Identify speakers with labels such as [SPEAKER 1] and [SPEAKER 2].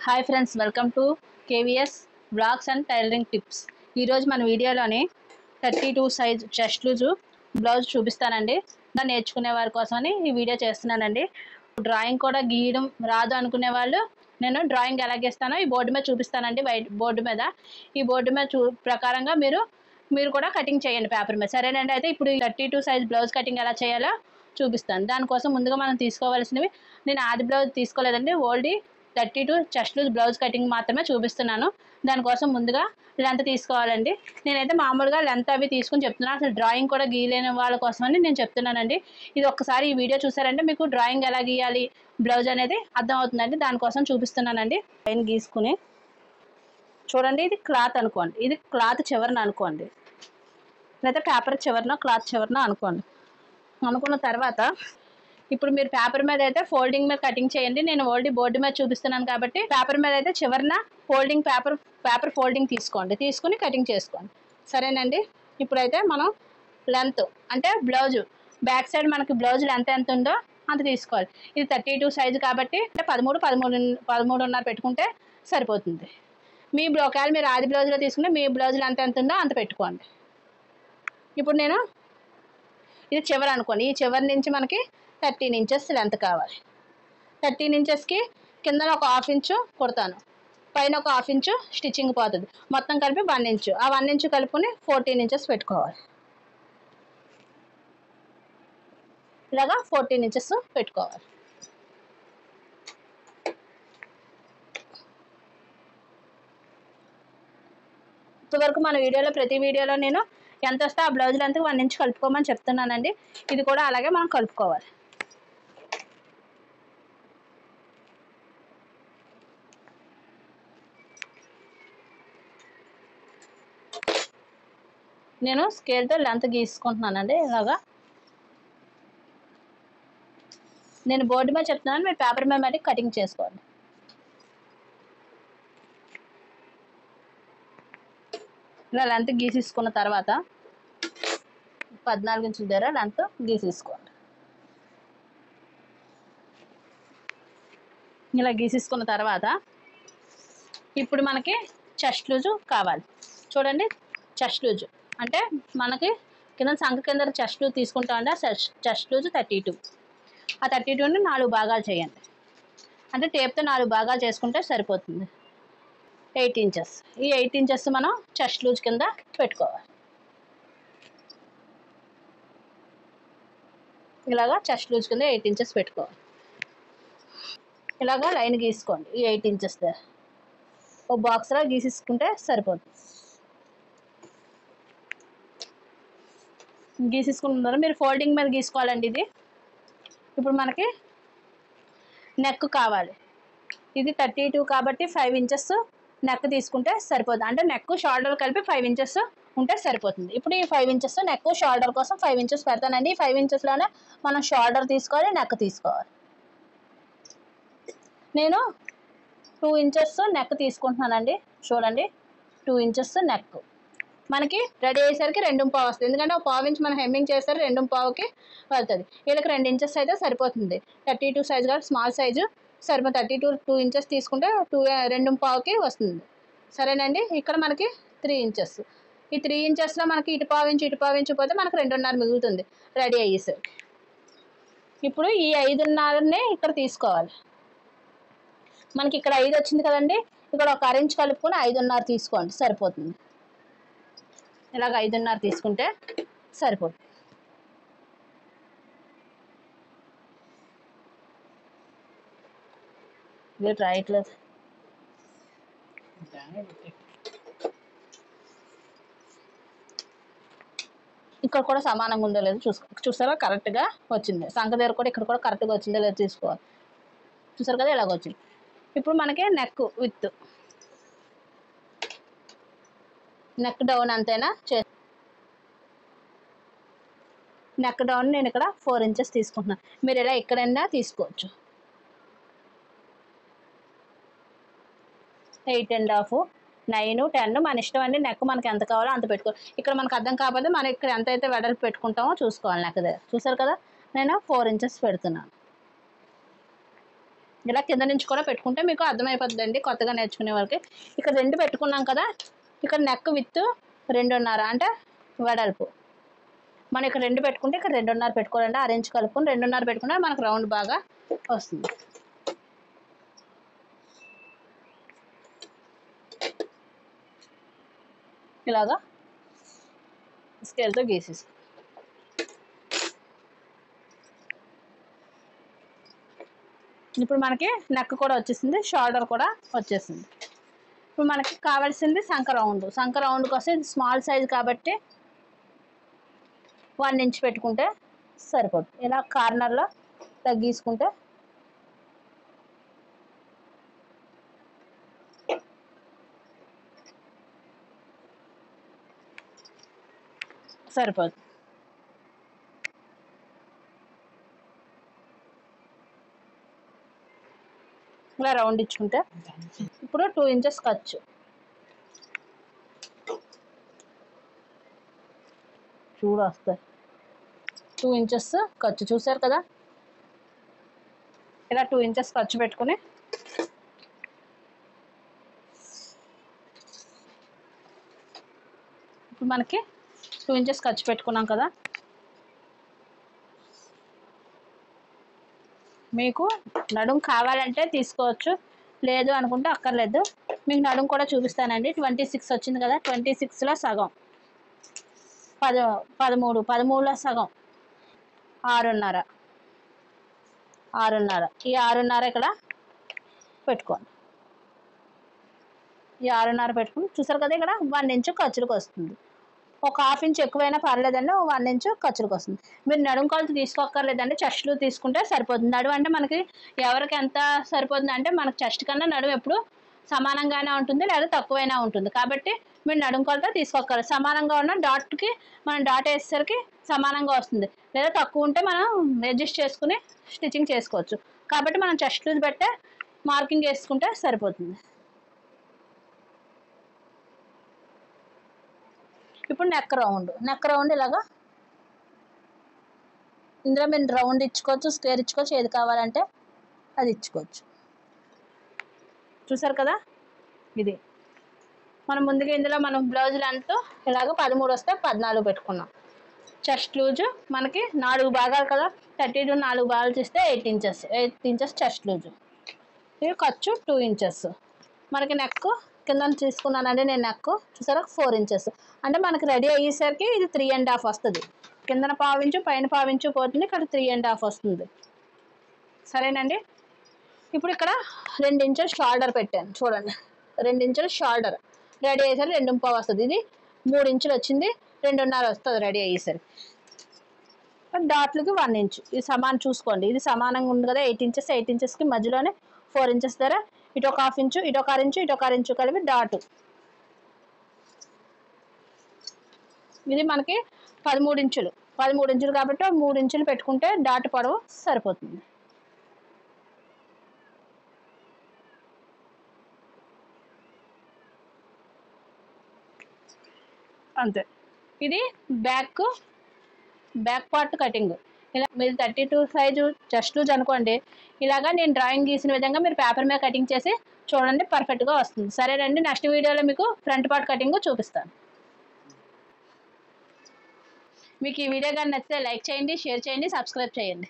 [SPEAKER 1] Hi friends, welcome to KVS blogs and tailoring tips. ఈరోజు మన వీడియోలోని 32 సైజ్ చెస్ట్ లూజ్ బ్లౌజ్ చూపిస్తానండి. నేర్చుకునే వారి కోసమని ఈ వీడియో చేస్తున్నానండి. డ్రాయింగ్ కూడా గీయడం రాదు అనుకునే వాళ్ళు నేను డ్రాయింగ్ ఎలా గీస్తానో ఈ బోర్డు మీద చూపిస్తానండి. వైట్ బోర్డు మీద ఈ బోర్డు మీద ప్రకారంగా మీరు కూడా కటింగ్ చేయండి పేపర్ మీద. సరేనండి. అయితే ఇప్పుడు 32 సైజ్ బ్లౌజ్ కటింగ్ ఎలా చేయాలో చూపిస్తాను. దానికోసం ముందుగా మనం తీసుకోవాల్సినవి, నేను ఆది బ్లౌజ్ తీసుకోలేదండి, old 32 chest loose blouse cutting మాత్రమే చూపిస్తున్నాను. దానికోసం ముందుగా లెంత్ తీసుకోవాలండి. నేనైతే మామూలుగా లెంత్ అవి తీసుకుని చెప్తున్నాను. అసలు డ్రాయింగ్ కూడా గీయలేని వాళ్ళ కోసమని నేను చెప్తున్నానండి. ఇది ఒక్కసారి ఈ వీడియో చూసారంటే మీకు డ్రాయింగ్ ఎలా గీయాలి బ్లౌజ్ అనేది అర్థం అవుతుందండి. దానికోసం చూపిస్తున్నానండి. లైన్ గీసుకుని చూడండి, ఇది క్లాత్ అనుకోండి, ఇది క్లాత్ చివరన అనుకోండి, లేదా పేపర్ చివరన క్లాత్ చివరన అనుకోండి. అనుకున్న తర్వాత ఇప్పుడు మీరు పేపర్ మీద అయితే ఫోల్డింగ్ మీద కటింగ్ చేయండి. నేను ఓల్డ్ బోర్డు మీద చూపిస్తున్నాను కాబట్టి పేపర్ మీద అయితే చివరన ఫోల్డింగ్ పేపర్ ఫోల్డింగ్ తీసుకోండి, తీసుకుని కటింగ్ చేసుకోండి. సరేనండి. ఇప్పుడైతే మనం లెంత్ అంటే బ్లౌజ్ బ్యాక్ సైడ్ మనకి బ్లౌజ్ లెంత్ ఎంత ఉందో అంత తీసుకోవాలి. ఇది 32 సైజు కాబట్టి 13.5 పెట్టుకుంటే సరిపోతుంది. మీ ఒకవేళ మీరు ఆది బ్లౌజ్లో తీసుకుంటే మీ బ్లౌజ్ లెంత్ ఎంత ఉందో అంత పెట్టుకోండి. ఇప్పుడు నేను ఇది చివరి అనుకోండి, ఈ చివరి నుంచి మనకి 13 ఇంచెస్ లెంత్ కావాలి. 13 ఇంచెస్కి కింద ఒక 1/2 ఇంచు కుడతాను, పైన ఒక 1/2 ఇంచు స్టిచ్చింగ్ పోతుంది. మొత్తం కలిపి 1 ఇంచు, ఆ 1 ఇంచు కలుపుకొని 14 ఇంచెస్ పెట్టుకోవాలి. ఇలాగా 14 ఇంచెస్ పెట్టుకోవాలి. ఇంతవరకు మన వీడియోలో ప్రతి వీడియోలో నేను ఎంత వస్తే ఆ బ్లౌజ్ లెంత్కి 1 ఇంచు కలుపుకోమని చెప్తున్నానండి. ఇది కూడా అలాగే మనం కలుపుకోవాలి. నేను స్కేల్తో లెంత్ గీసుకుంటున్నానండి. ఇలాగా నేను బోర్డు మీద చెప్తున్నాను, మీరు పేపర్ మీద మళ్ళీ కటింగ్ చేసుకోండి. ఇలా లెంత్ గీసేసుకున్న తర్వాత 14 ఇంచుల దగ్గర లెంత్ గీసేసుకోండి. ఇలా గీసేసుకున్న తర్వాత ఇప్పుడు మనకి చెస్ట్ లూజు కావాలి. చూడండి, చెస్ట్ లూజు అంటే మనకి కింద సంఖ కింద చెస్ట్ లూజ్ తీసుకుంటామండి. ఆ చెస్ట్ లూజు 32. ఆ 32ని 4 భాగాలు చేయండి. అంటే టేప్తో 4 భాగాలు చేసుకుంటే సరిపోతుంది. 8 ఇంచెస్. ఈ 8 ఇంచెస్ మనం చెస్ట్ లూజ్ కింద పెట్టుకోవాలి. ఇలాగా చెస్ట్ లూజ్ కింద 8 ఇంచెస్ పెట్టుకోవాలి. ఇలాగా లైన్ గీసుకోండి. ఈ 8 ఇంచెస్ దగ్గర ఒక బాక్స్లా గీసేసుకుంటే సరిపోతుంది. గీసేసుకుంటున్నారు, మీరు ఫోల్డింగ్ మీద గీసుకోవాలండి. ఇది ఇప్పుడు మనకి నెక్ కావాలి. ఇది 32 కాబట్టి 5 ఇంచెస్ నెక్ తీసుకుంటే సరిపోతుంది. అంటే నెక్ షోల్డర్ కలిపి 5 ఇంచెస్ ఉంటే సరిపోతుంది. ఇప్పుడు ఈ 5 ఇంచెస్ నెక్ షోల్డర్ కోసం 5 ఇంచెస్ పెడతానండి. ఈ 5 ఇంచెస్లోనే మనం షోల్డర్ తీసుకోవాలి, నెక్ తీసుకోవాలి. నేను 2 ఇంచెస్ నెక్ తీసుకుంటున్నానండి. చూడండి, 2 ఇంచెస్ నెక్ మనకి రెడీ అయ్యేసరికి 2.5 వస్తుంది. ఎందుకంటే ఒక 1/2 ఇంచ్ మనం హెమ్మింగ్ చేస్తారు, 2.5కి వెళ్తుంది. వీళ్ళకి 2 ఇంచెస్ అయితే సరిపోతుంది. 32 సైజు కాబట్టి స్మాల్ సైజు సరిపోతుంది. 2 ఇంచెస్ తీసుకుంటే 2.5కి వస్తుంది. సరేనండి. ఇక్కడ మనకి 3 ఇంచెస్. ఈ 3 ఇంచెస్లో మనకి ఇటు 1/2 ఇంచు పోతే మనకి 2.5 మిగులుతుంది రెడీ అయ్యేసరికి. ఇప్పుడు ఈ 5.5నే ఇక్కడ తీసుకోవాలి. మనకి ఇక్కడ 5 వచ్చింది కదండి, ఇక్కడ ఒక 1/2 ఇంచు కలుపుకొని 5.5 తీసుకోండి, సరిపోతుంది. ఇలాగ 5.5 తీసుకుంటే సరిపోతుంది. ఇది రాయట్లేదు. ఇక్కడ కూడా సమానంగా ఉందో లేదో చూసారా, కరెక్ట్గా వచ్చింది. సంఖ దగ్గర కూడా ఇక్కడ కూడా కరెక్ట్గా వచ్చిందో లేదో చూసుకోవాలి. చూసారు కదా, ఇలాగ వచ్చింది. ఇప్పుడు మనకి నెక్ విత్ నెక్ డౌన్ అంతేనా, నెక్ డౌన్ నేను ఇక్కడ 4 ఇంచెస్ తీసుకుంటున్నాను. మీరు ఇలా ఎక్కడైనా తీసుకోవచ్చు. 8.5, 9, 10 మన ఇష్టం అండి. నెక్ మనకి ఎంత కావాలో అంత పెట్టుకోవాలి. ఇక్కడ మనకు అర్థం కాకపోతే మనం ఇక్కడ ఎంత అయితే వెడల్పు పెట్టుకుంటామో చూసుకోవాలి నెక్ దగ్గర. చూసారు కదా, నేను 4 ఇంచెస్ పెడుతున్నాను. ఇలా కింద నుంచి కూడా పెట్టుకుంటే మీకు అర్థమైపోతుందండి కొత్తగా నేర్చుకునే వాళ్ళకి. ఇక్కడ 2 పెట్టుకున్నాం కదా, ఇక్కడ నెక్ విత్ 2.5 అంటే వెడల్పు. మనం ఇక్కడ 2 పెట్టుకుంటే ఇక్కడ 2.5 పెట్టుకోవాలండి. ఆ ఇంచు కలుపుకొని 2.5 పెట్టుకుంటే మనకు రౌండ్ బాగా వస్తుంది. ఇలాగా స్కేల్తో గీసేసి ఇప్పుడు మనకి నెక్ కూడా వచ్చేసింది, షోల్డర్ కూడా వచ్చేసింది. ఇప్పుడు మనకి కావాల్సింది సంక రౌండ్. సంక రౌండ్ కోసం ఇది స్మాల్ సైజ్ కాబట్టి 1 ఇంచ్ పెట్టుకుంటే సరిపోతుంది. ఇలా కార్నర్లో తగ్గించుకుంటే సరిపోతుంది. ఇలా రౌండ్ ఇచ్చుకుంటే ఇప్పుడు 2 ఇంచెస్ ఖర్చు చూడు వస్తాయి. 2 ఇంచెస్ ఖర్చు చూసారు కదా. ఇలా 2 ఇంచెస్ ఖర్చు పెట్టుకుని ఇప్పుడు మనకి 2 ఇంచెస్ ఖర్చు పెట్టుకున్నాం కదా. మీకు నడుం కావాలంటే తీసుకోవచ్చు, లేదు అనుకుంటే అక్కర్లేదు. మీకు నడుం కూడా చూపిస్తానండి. 26 వచ్చింది కదా, 26లో సగం 13లో సగం 6.5. ఈ 6.5 ఇక్కడ పెట్టుకోండి. ఈ 6.5 పెట్టుకుని చూసారు కదా, ఇక్కడ 1 ఇంచు ఖర్చులకు వస్తుంది. ఒక 1/2 ఇంచ్ ఎక్కువైనా పర్లేదండి, 1 ఇంచు ఖర్చులకు వస్తుంది. మీరు నడుం కొలత తీసుకోక్కర్లేదండి, చెస్ట్లు తీసుకుంటే సరిపోతుంది. నడుం అంటే మనకి ఎవరికి ఎంత సరిపోతుంది అంటే మనకి చెస్ట్ కన్నా నడుం ఎప్పుడు సమానంగానే ఉంటుంది, లేదా తక్కువైనా ఉంటుంది. కాబట్టి మీరు నడుం కొలత తీసుకోక్కర్లేదు. సమానంగా ఉన్న డాట్కి మనం డాట్ వేసేసరికి సమానంగా వస్తుంది, లేదా తక్కువ ఉంటే మనం అడ్జస్ట్ చేసుకుని స్టిచ్చింగ్ చేసుకోవచ్చు. కాబట్టి మనం చెస్ట్ లూజ్ పెట్టే మార్కింగ్ వేసుకుంటే సరిపోతుంది. ఇప్పుడు నెక్ రౌండ్ ఇలాగా ఇందులో మీరు రౌండ్ ఇచ్చుకోవచ్చు, స్క్వేర్ ఇచ్చుకోవచ్చు, ఏది కావాలంటే అది ఇచ్చుకోవచ్చు. చూసారు కదా, ఇది మనం ముందుగా ఇందులో మనం బ్లౌజ్ లెంత్ ఇలాగ 13 వస్తే 14 పెట్టుకున్నాం. చెస్ట్ లూజు మనకి 4 భాగాలు కదా, 32 4 భాగాలు చేస్తే 8 ఇంచెస్ చెస్ట్ లూజు. ఇది ఖర్చు 2 ఇంచెస్. మనకి నెక్ కింద తీసుకున్నానండి నేను. నెక్ చూసారా 4 ఇంచెస్ అంటే మనకి రెడీ అయ్యేసరికి ఇది 3.5 వస్తుంది. కిందన 1/2 ఇంచు పైన 1/2 ఇంచు పోతుంది, ఇక్కడ 3.5 వస్తుంది. సరేనండి. ఇప్పుడు ఇక్కడ 2 ఇంచులు షోల్డర్ పెట్టాను చూడండి. 2 ఇంచులు షోల్డర్ రెడీ అయ్యేసరికి 2.5 వస్తుంది. ఇది 3 ఇంచులు వచ్చింది, 2.5 వస్తుంది రెడీ అయ్యేసరికి. డాట్లకి 1 ఇంచు ఇది సమానం చూసుకోండి. ఇది సమానంగా ఉంది కదా, 8 ఇంచెస్. 8 ఇంచెస్కి మధ్యలోనే 4 ఇంచెస్ దగ్గర ఇటు ఒక 1/2 ఇంచు, ఇటు ఒక 1/2 ఇంచు, ఇటు ఒక 1/2 ఇంచు కలిపి డాట్. ఇది మనకి 13 ఇంచులు. 13 ఇంచులు కాబట్టి 3 ఇంచులు పెట్టుకుంటే డాట్ పొడవు సరిపోతుంది. అంతే. ఇది బ్యాక్ పార్ట్ కటింగ్. ఇలా మీరు 32 సైజు చెస్ట్ లూజ్ అనుకోండి. ఇలాగా నేను డ్రాయింగ్ గీసిన విధంగా మీరు పేపర్ మీద కటింగ్ చేసి చూడండి, పర్ఫెక్ట్గా వస్తుంది. సరేనండి, నెక్స్ట్ వీడియోలో మీకు ఫ్రంట్ పార్ట్ కటింగ్ చూపిస్తాను. మీకు ఈ వీడియో కానీ నచ్చితే లైక్ చేయండి, షేర్ చేయండి, సబ్స్క్రైబ్ చేయండి.